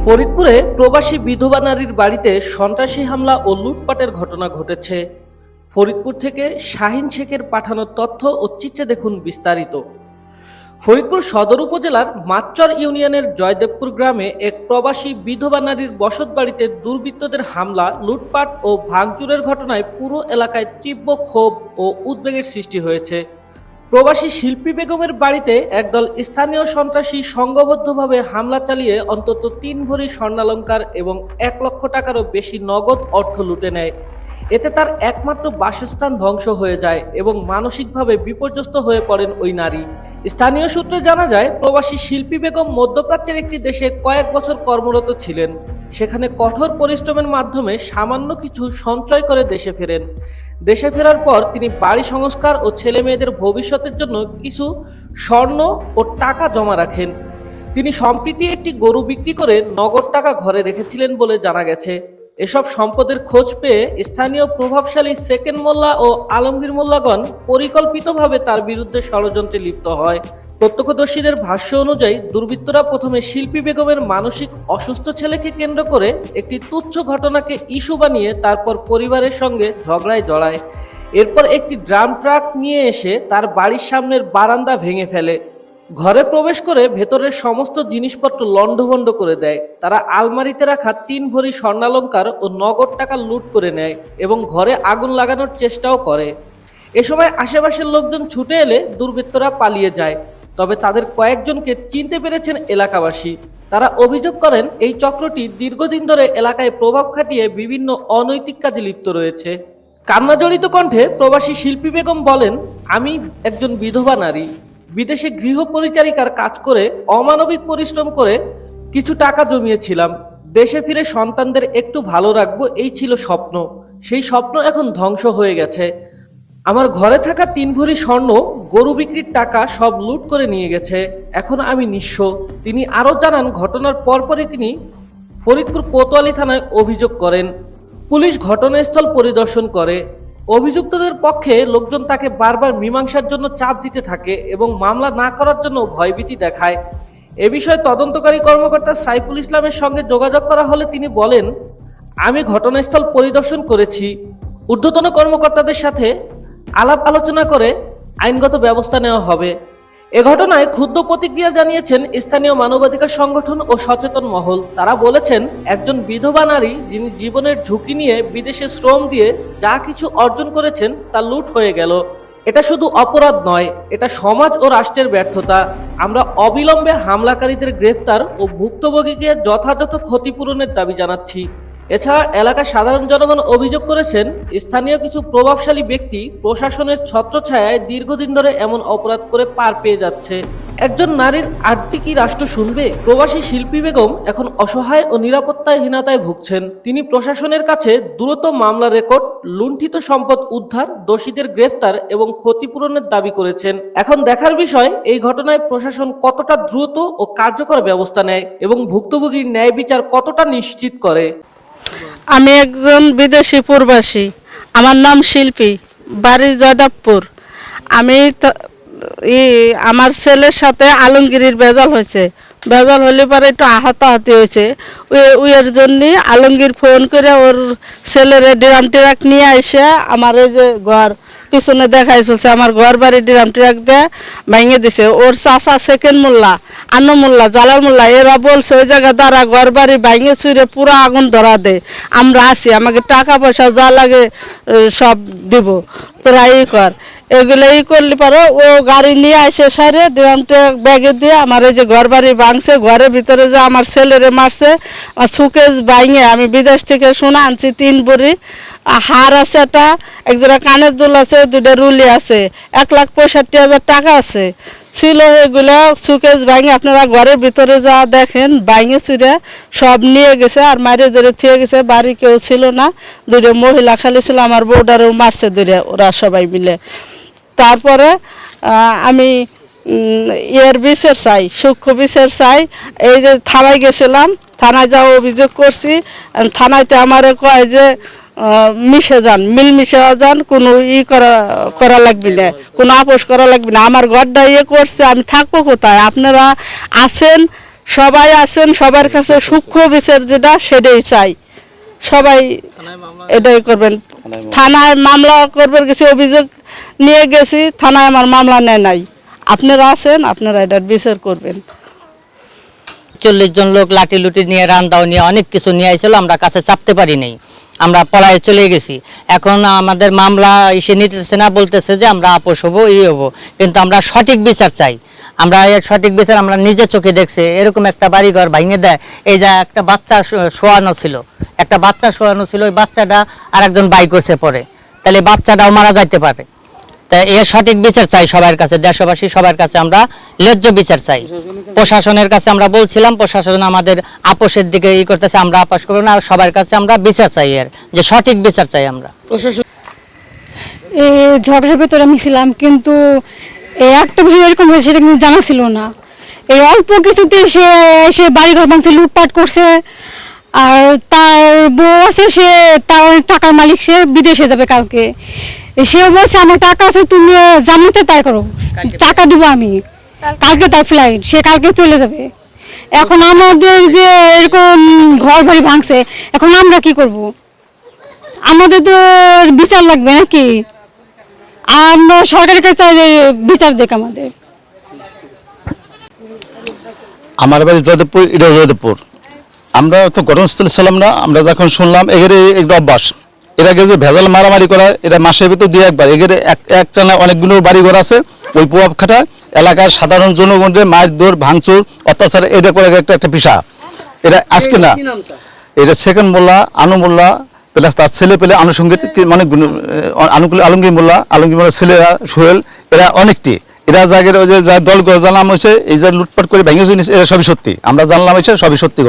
ফরিদপুরে প্রবাসী বিধবা নারীর বাড়িতে সন্ত্রাসী হামলা ও লুটপাটের ঘটনা ঘটেছে। ফরিদপুর থেকে শাহিন শেখের পাঠানো তথ্য ও চিত্রে দেখুন বিস্তারিত। ফরিদপুর সদর উপজেলার মাচ্চর ইউনিয়নের জয়দেবপুর গ্রামে এক প্রবাসী বিধবা নারীর বসতবাড়িতে দুর্বৃত্তদের হামলা, লুটপাট ও ভাঙচুরের ঘটনায় পুরো এলাকায় তীব্র ক্ষোভ ও উদ্বেগের সৃষ্টি হয়েছে। প্রবাসী শিল্পী বেগমের বাড়িতে একদল স্থানীয় সন্ত্রাসী সংঘবদ্ধভাবে হামলা চালিয়ে অন্তত ৩ ভরি স্বর্ণালংকার এবং ১ লক্ষ টাকারও বেশি নগদ অর্থ লুটে নেয়। এতে তার একমাত্র বাসস্থান ধ্বংস হয়ে যায় এবং মানসিকভাবে বিপর্যস্ত হয়ে পড়েন ওই নারী। স্থানীয় সূত্রে জানা যায়, প্রবাসী শিল্পী বেগম মধ্যপ্রাচ্যের একটি দেশে কয়েক বছর কর্মরত ছিলেন। সেখানে কঠোর পরিশ্রমের মাধ্যমে সামান্য কিছু সঞ্চয় করে দেশে ফেরেন। দেশে ফেরার পর তিনি বাড়ি সংস্কার ও ছেলে মেয়েদের ভবিষ্যতের জন্য কিছু স্বর্ণ ও টাকা জমা রাখেন। তিনি সম্প্রতি একটি গরু বিক্রি করে নগদ টাকা ঘরে রেখেছিলেন বলে জানা গেছে। এসব সম্পদের খোঁজ পেয়ে স্থানীয় প্রভাবশালী সেকেন্ড মোল্লা ও আলমগীর মোল্লাগণ পরিকল্পিতভাবে তার বিরুদ্ধে ষড়যন্ত্রে লিপ্ত হয়। প্রত্যক্ষদর্শীদের ভাষ্য অনুযায়ী দুর্বৃত্তরা প্রথমে শিল্পী বেগমের মানসিক অসুস্থ ছেলেকে কেন্দ্র করে একটি তুচ্ছ ঘটনাকে ইস্যু বানিয়ে তারপর পরিবারের সঙ্গে ঝগড়ায় জড়ায়। এরপর একটি ড্রাম ট্রাক নিয়ে এসে তার বাড়ির সামনের বারান্দা ভেঙে ফেলে। ঘরে প্রবেশ করে ভেতরের সমস্ত জিনিসপত্র লণ্ডভণ্ড করে দেয়। তারা আলমারিতে রাখা ৩ ভরি স্বর্ণালংকার ও নগদ টাকা লুট করে নেয় এবং ঘরে আগুন লাগানোর চেষ্টাও করে। এ সময় আশেপাশের লোকজন ছুটে এলে দুর্বৃত্তরা পালিয়ে যায়। তবে তাদের কয়েকজনকে চিনতে পেরেছেন এলাকাবাসী। তারা অভিযোগ করেন, এই চক্রটি দীর্ঘদিন ধরে এলাকায় প্রভাব খাটিয়ে বিভিন্ন অনৈতিক কাজে লিপ্ত রয়েছে। কান্নাজড়িত কণ্ঠে প্রবাসী শিল্পী বেগম বলেন, আমি একজন বিধবা নারী, বিদেশে গৃহ পরিচারিকার কাজ করে অমানবিক পরিশ্রম করে কিছু টাকা জমিয়েছিলাম। দেশে ফিরে সন্তানদের একটু ভালো রাখবো, এই ছিল স্বপ্ন। সেই স্বপ্ন এখন ধ্বংস হয়ে গেছে। আমার ঘরে থাকা ৩ ভরি স্বর্ণ, গরু বিক্রির টাকা সব লুট করে নিয়ে গেছে। এখন আমি নিঃস্ব। তিনি আরও জানান, ঘটনার পরপরই তিনি ফরিদপুর কোতোয়ালি থানায় অভিযোগ করেন। পুলিশ ঘটনাস্থল পরিদর্শন করে। অভিযুক্তদের পক্ষে লোকজন তাকে বারবার মীমাংসার জন্য চাপ দিতে থাকে এবং মামলা না করার জন্য ভয়ভীতি দেখায়। এ বিষয়ে তদন্তকারী কর্মকর্তা সাইফুল ইসলামের সঙ্গে যোগাযোগ করা হলে তিনি বলেন, আমি ঘটনাস্থল পরিদর্শন করেছি। ঊর্ধ্বতন কর্মকর্তাদের সাথে আলাপ আলোচনা করে আইনগত ব্যবস্থা নেওয়া হবে। এ ঘটনায় ক্ষুব্ধ প্রতিক্রিয়া জানিয়েছেন স্থানীয় মানবাধিকার সংগঠন ও সচেতন মহল। তারা বলেছেন, একজন বিধবা নারী যিনি জীবনের ঝুঁকি নিয়ে বিদেশে শ্রম দিয়ে যা কিছু অর্জন করেছেন তা লুট হয়ে গেল। এটা শুধু অপরাধ নয়, এটা সমাজ ও রাষ্ট্রের ব্যর্থতা। আমরা অবিলম্বে হামলাকারীদের গ্রেফতার ও ভুক্তভোগীকে যথাযথ ক্ষতিপূরণের দাবি জানাচ্ছি। এছাড়া এলাকার সাধারণ জনগণ অভিযোগ করেছেন, স্থানীয় কিছু প্রভাবশালী ব্যক্তি প্রশাসনের ছত্রছায়ায় দীর্ঘদিন ধরে এমন অপরাধ করে পার পেয়ে যাচ্ছে। একজন নারীর আর্থিক কি রাষ্ট্র শুনবে? প্রবাসী শিল্পী বেগম এখন অসহায় ও নিরাপত্তাহীনতায় ভুগছেন। তিনি প্রশাসনের কাছে দ্রুত মামলা রেকর্ড, লুণ্ঠিত সম্পদ উদ্ধার, দোষীদের গ্রেফতার এবং ক্ষতিপূরণের দাবি করেছেন। এখন দেখার বিষয়, এই ঘটনায় প্রশাসন কতটা দ্রুত ও কার্যকর ব্যবস্থা নেয় এবং ভুক্তভোগীর ন্যায় বিচার কতটা নিশ্চিত করে। আমি একজন বিদেশি প্রবাসী। আমার নাম শিল্পী, বাড়ি জয়দেবপুর। আমি আমার ছেলের সাথে আলমগীরের বেজাল হয়েছে। বেজাল হলে পরে একটু হাতাহাতি হয়েছে। ওর জন্য আলমগীর ফোন করে ওর ছেলের ড্রাম ট্রাক নিয়ে এসে আমার এই যে ঘর পিছনে দেখাই চলছে, আমার ঘর বাড়ি ড্রাম ট্রাক দিয়ে ভেঙে দিছে। ওর চাচা সেকেন্ড মোল্লা, আন্ন মোল্লা, জালাল মোল্লা এরা বলছে ওই জায়গা দ্বারা ঘর বাড়ি ভেঙে চুরে পুরো আগুন ধরা দে, আমরা আছি, আমাকে টাকা পয়সা যা লাগে সব দিব, তোরা এই কর। এগুলো ই করলে পারো ও গাড়ি নিয়ে আসে সারে ড্রাম ট্রাক ব্যাগে দিয়ে আমার এই যে ঘর বাড়ি ভাঙছে। ঘরের ভিতরে যে আমার ছেলেরে মারছে, আমার সুকেশ ভাঙে আমি বিদেশ থেকে সোনা আনছি 3 ভরি, হার আছে, একটা একজোড়া কানের দুল আছে, 2টা রুলি আছে, 1,65,000 টাকা আছে ছিল। এগুলো সুকেশ ভাঙে আপনারা ঘরের ভিতরে যা দেখেন ভাঙে চুরে সব নিয়ে গেছে আর মারিয়ে ধরে থুয়ে গেছে। বাড়ি কেউ ছিল না, 2টা মহিলা খালি ছিল, আমার বউডারেও মারছে ধরে ওরা সবাই মিলে। তারপরে আমি এর বিচার চাই, সূক্ষ্ম বিচার চাই। এই যে থানায় গেছিলাম, থানায় যাওয়া অভিযোগ করছি। থানায়তে আমারে কয় যে মিশে যান, মিশে যান, কোনো করা লাগবে না, কোনো আপোষ করা লাগবে না। আমার ঘরটা করছে, আমি থাকবো কোথায়? আপনারা আছেন, সবাই আছেন, সবার কাছে সূক্ষ্ম বিচার যেটা সেটাই চাই। সবাই এটাই করবেন। থানায় মামলা করবার কিছু অভিযোগ নিয়ে গেছি, থানায় আমার মামলা নেয় নাই। আপনারা আছেন, আপনারা এটার বিচার করবেন। 40 জন লোক লাঠি লুটি নিয়ে রান্দাও নিয়ে অনেক কিছু নিয়ে আইছিল, আমরা কাছে চাপতে পারি নাই, আমরা পলায়ে চলে গেছি। এখন আমাদের মামলা এসে নিতেছে না, বলতেছে যে আমরা আপোষ হবো, হবো, কিন্তু আমরা সঠিক বিচার চাই। আমরা এর সঠিক বিচার আমরা নিজে চোখে দেখছি। এরকম একটা বাড়িঘর ভাঙে দেয়, এই যে একটা বাচ্চা শোয়ানো ছিল, ওই বাচ্চাটা আর একজন বাই করছে পরে, তাহলে বাচ্চাটাও মারা যাইতে পারে। তাই এর সঠিক বিচার চাই সবার কাছে, দেশবাসী সবার কাছে আমরা ন্যায্য বিচার চাই। প্রশাসনের কাছে আমরা বলছিলাম, প্রশাসন আমাদের আপোষের দিকে করতেছে, আমরা আপোষ করবো না, সবার কাছে আমরা বিচার চাই, এর যে সঠিক বিচার চাই আমরা। এই ঝগড়ার ভেতরে আমি ছিলাম, কিন্তু এই একটা বিষয় এরকম হয়েছে সেটা কিন্তু জানা ছিল না। এই অল্প কিছুতে সে এসে বাড়িঘর ভাঙছে, লুটপাট করছে। আর তার বউ আছে, সে তার অনেক টাকার মালিক, সে বিদেশে যাবে কালকে। সে বলছে আমার টাকা আছে, তুমি জানিতে তাই করো, টাকা দিব আমি, কালকে তার ফ্লাইট, সে কালকে চলে যাবে। এখন আমাদের যে এরকম ঘর বাড়ি ভাঙছে, এখন আমরা কি করব? আমাদের তো বিচার লাগবে নাকি? আমরা সরকারের কাছে বিচার দেখ আমাদের। আমার বাড়ি জয়দেবপুর, এটা জয়দেবপুর। আমরা তো ঘটনাস্থলে ছিলাম না, আমরা যখন শুনলাম এগেরে একটা অভ্যাস, এর আগে যে ভেজাল মারামারি করা, এটা মাসের ভিতর 2-1 এগেরে এক টানা অনেকগুলো বাড়িঘর আছে, ওই প্রভাব খাটা এলাকার সাধারণ জনগণের মারধর ভাঙচুর অত্যাচার এটা করে একটা পেশা। এটা আজকে না, এটা সেকেন্ড মোল্লা আনু মোল্লা প্লাস তার ছেলে পেলে আনুষঙ্গিক মানে আলমগীর মোল্লা ছেলেরা সোহেল, এরা অনেকটি, এরা জায়গার ওই যে যা দল জানলাম হয়েছে, এই যে লুটপাট করে ভেঙে চুরি, এরা সবই সত্যি, আমরা জানলাম হয়েছে সবই সত্যি।